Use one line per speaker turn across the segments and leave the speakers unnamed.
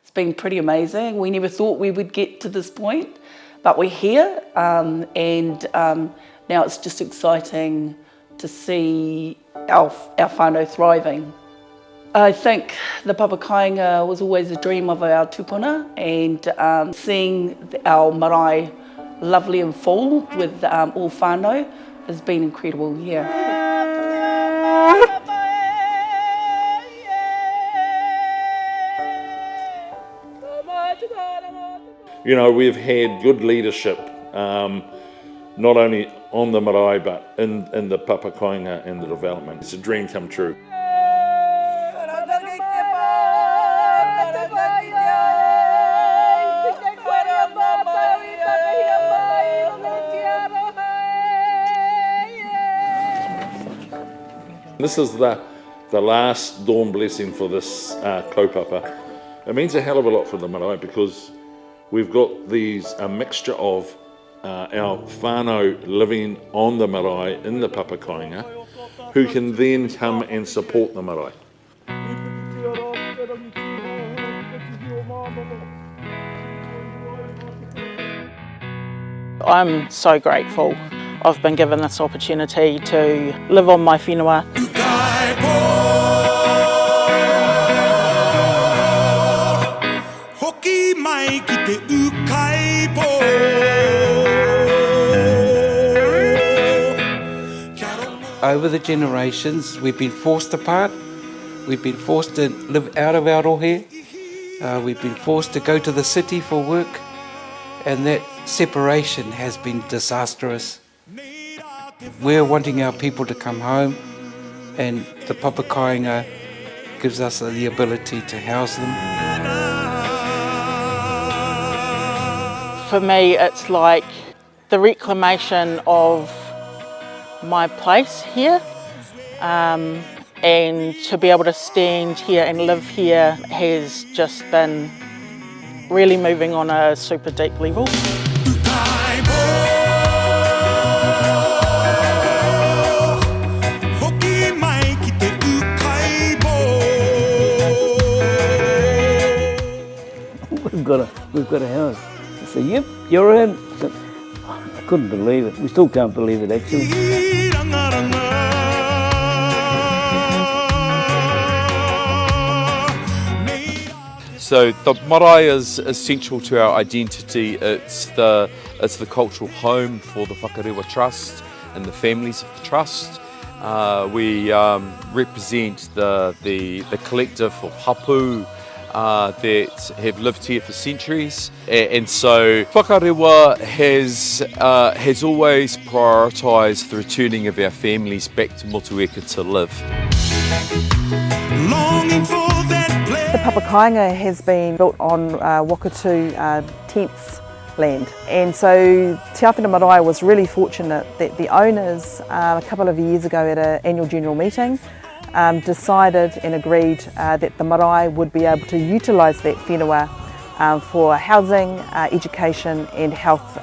It's been pretty amazing. We never thought we would get to this point, but we're here, and now it's just exciting to see our whānau thriving. I think the Papakainga was always a dream of our tupuna, and seeing our marae lovely and full with all whānau has been incredible, yeah.
You know, we've had good leadership, not only on the marae, but in the Papakainga and the development. It's a dream come true. This is the last dawn blessing for this kaupapa. It means a hell of a lot for the marae because we've got a mixture of our whānau living on the marae in the Papakainga, who can then come and support the marae.
I'm so grateful I've been given this opportunity to live on my whenua.
Over the generations, we've been forced apart. We've been forced to live out of our rohe. We've been forced to go to the city for work. And that separation has been disastrous. We're wanting our people to come home, and the Papakainga gives us the ability to house them.
For me, it's like the reclamation of my place here, and to be able to stand here and live here has just been really moving on a super deep level.
We've got a house. I said, yep, you're in. I couldn't believe it. We still can't believe it, actually.
So the marae is essential to our identity. It's the cultural home for the Whakarewa Trust and the families of the Trust. We represent the collective of hapu that have lived here for centuries, and so Whakarewa has always prioritised the returning of our families back to Motueka to live.
The Papakainga has been built on Wakatu tents land, and so Te Āwhina Marae was really fortunate that the owners a couple of years ago at an annual general meeting decided and agreed that the marae would be able to utilise that whenua for housing, education and health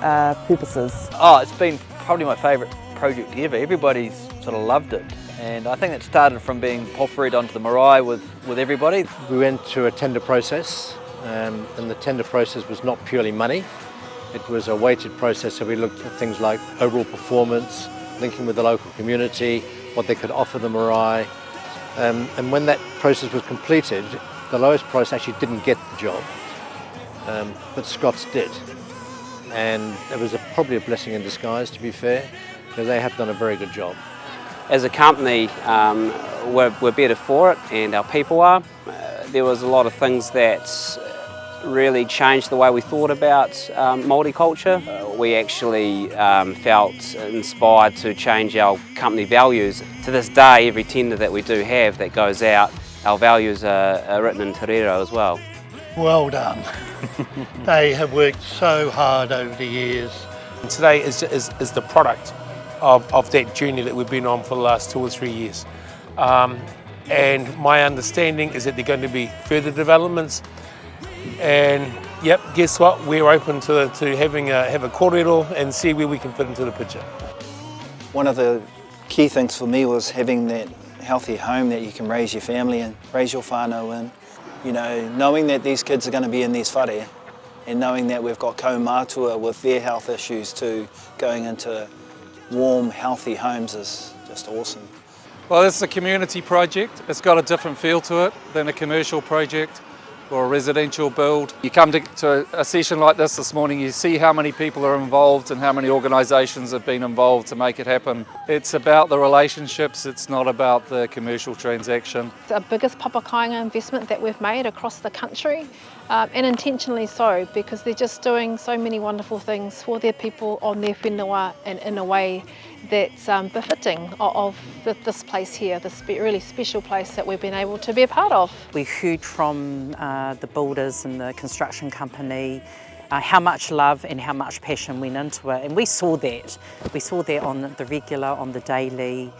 purposes.
Oh, it's been probably my favourite project ever. Everybody's sort of loved it, and I think it started from being poffered onto the marae with everybody.
We went through a tender process, and the tender process was not purely money. It was a weighted process, so we looked at things like overall performance, linking with the local community, what they could offer the marae. And when that process was completed, the lowest price actually didn't get the job, but Scots did. And it was probably a blessing in disguise, to be fair, because they have done a very good job.
As a company, we're better for it, and our people are. There was a lot of things that really changed the way we thought about Māori culture. We actually felt inspired to change our company values. To this day, every tender that we do have that goes out, our values are written in te reo as well.
Well done. They have worked so hard over the years.
And today is the product of that journey that we've been on for the last 2 or 3 years. And my understanding is that there are going to be further developments. And yep, guess what? We're open to have a kōrero and see where we can fit into the picture.
One of the key things for me was having that healthy home that you can raise your family and raise your whānau in. You know, knowing that these kids are going to be in these whare, and knowing that we've got kaumātua with their health issues too, going into warm, healthy homes is just awesome.
Well, it's a community project. It's got a different feel to it than a commercial project or a residential build. You come to a session like this morning, you see how many people are involved and how many organisations have been involved to make it happen. It's about the relationships, it's not about the commercial transaction.
It's the biggest Papakainga investment that we've made across the country, and intentionally so, because they're just doing so many wonderful things for their people on their whenua and in a way that's befitting of this place here, this really special place that we've been able to be a part of.
We heard from the builders and the construction company how much love and how much passion went into it, and we saw that. We saw that on the regular, on the daily,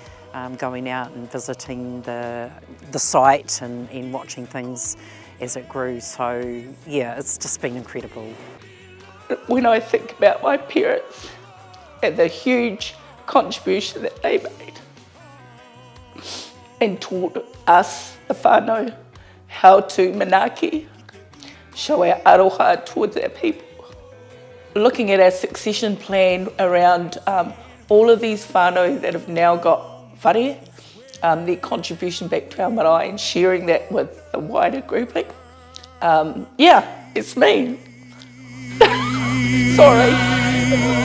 going out and visiting the site and watching things as it grew. So yeah, it's just been incredible.
When I think about my parents and the huge contribution that they made and taught us, the whānau, how to manaaki, show our aroha towards our people. Looking at our succession plan around all of these whānau that have now got whare, their contribution back to our marae and sharing that with the wider grouping. Yeah, it's me. Sorry.